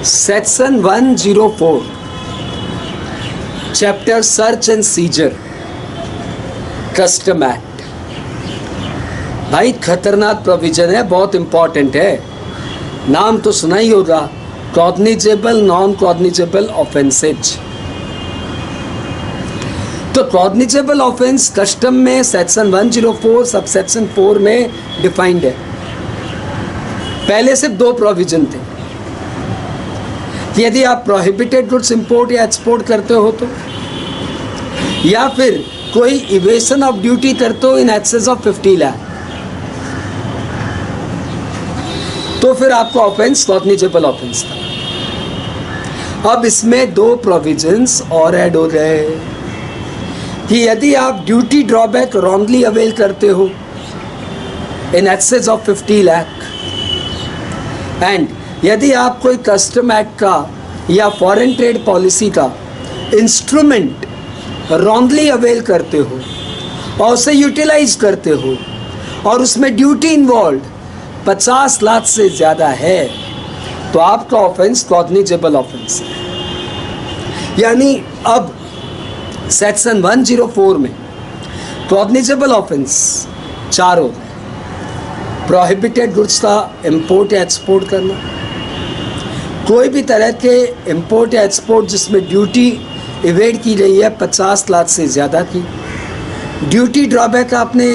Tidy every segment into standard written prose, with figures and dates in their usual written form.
Section 104 chapter search and seizure custom act. भाई खतरनाक provision है, बहुत इंपॉर्टेंट है। नाम तो सुना ही होगा, कॉग्निजेबल नॉन कॉग्निजेबल ऑफेंसेज। तो कॉग्निजेबल ऑफेंस कस्टम में सेक्शन 104 सब सेक्शन 4 में डिफाइंड है। पहले सिर्फ दो प्रोविजन थे कि यदि आप प्रोहिबिटेड गुड्स इंपोर्ट या एक्सपोर्ट करते हो तो, या फिर कोई इवेशन ऑफ ड्यूटी करते हो इन एक्सेस ऑफ 50 लाख, तो फिर आपका ऑफेंस कॉग्निजेबल ऑफेंस था। अब इसमें दो प्रोविजंस और ऐड हो गए कि यदि आप ड्यूटी ड्रॉबैक रॉन्गली अवेल करते हो इन एक्सेस ऑफ 50 लाख एंड यदि आप कोई कस्टम एक्ट का या फॉरेन ट्रेड पॉलिसी का इंस्ट्रूमेंट रॉन्गली अवेल करते हो और उसे यूटिलाइज करते हो और उसमें ड्यूटी इन्वॉल्व 50 लाख से ज़्यादा है, तो आपका ऑफेंस कॉग्निजेबल ऑफेंस है। यानी अब सेक्शन 104 में कॉग्निजेबल ऑफेंस 4 हो गए। प्रोहिबिटेड गुड्स का इंपोर्ट या एक्सपोर्ट करना, कोई भी तरह के इंपोर्ट या एक्सपोर्ट जिसमें ड्यूटी इवेड की गई है 50 लाख से ज़्यादा की, ड्यूटी ड्रॉबैक आपने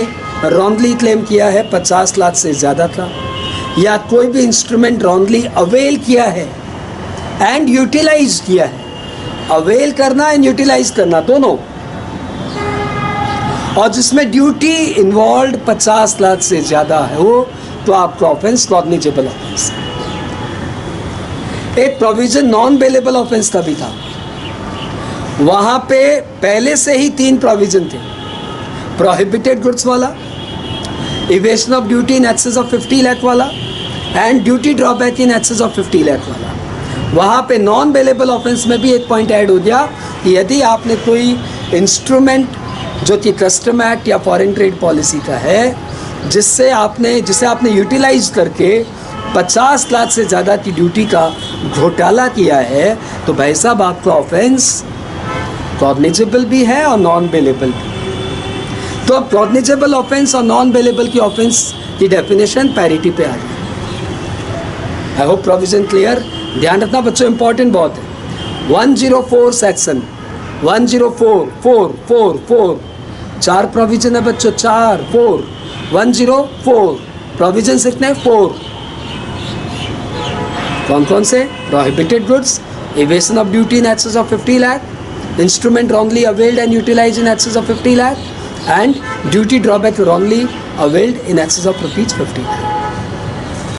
रॉन्गली क्लेम किया है 50 लाख से ज़्यादा का, या कोई भी इंस्ट्रूमेंट रॉन्गली अवेल किया है एंड यूटिलाइज किया है। अवेल करना एंड यूटिलाइज करना दोनों, और जिसमें ड्यूटी इन्वॉल्व 50 लाख से ज़्यादा है हो, तो आपका ऑफेंस कॉग्निजेबल ऑफेंस है। एक प्रोविजन नॉन बेलेबल ऑफेंस का भी था, वहाँ पे पहले से ही 3 प्रोविजन थे। प्रोहिबिटेड गुड्स वाला, evasion of duty in excess of 50 lakh वाला and duty drawback in excess of 50 lakh वाला। वहाँ पे नॉन बेलेबल ऑफेंस में भी एक पॉइंट ऐड हो गया कि यदि आपने कोई इंस्ट्रूमेंट जो कि कस्टम एक्ट या फॉरेन ट्रेड पॉलिसी का है जिसे आपने यूटिलाइज करके 50 लाख से ज़्यादा की ड्यूटी का घोटाला किया है, तो भाई साहब आपका ऑफेंस कॉग्निजेबल भी है और नॉन बेलेबल भी। तो अब कॉग्निजेबल ऑफेंस और नॉन बेलेबल की ऑफेंस की डेफिनेशन पैरिटी पे आ गई। I hope provision clear. ध्यान रखना बच्चों, इंपॉर्टेंट बहुत है। 104 सेक्शन 104 4 प्रोविजन है बच्चों, 4 104 प्रोविजन कितने 4। कौन कौन से? Prohibited goods, evasion of duty in excess of 50 lakh, instrument wrongly availed and utilise in excess of 50 lakh, and duty drawback wrongly availed in excess of rupees 50 lakh.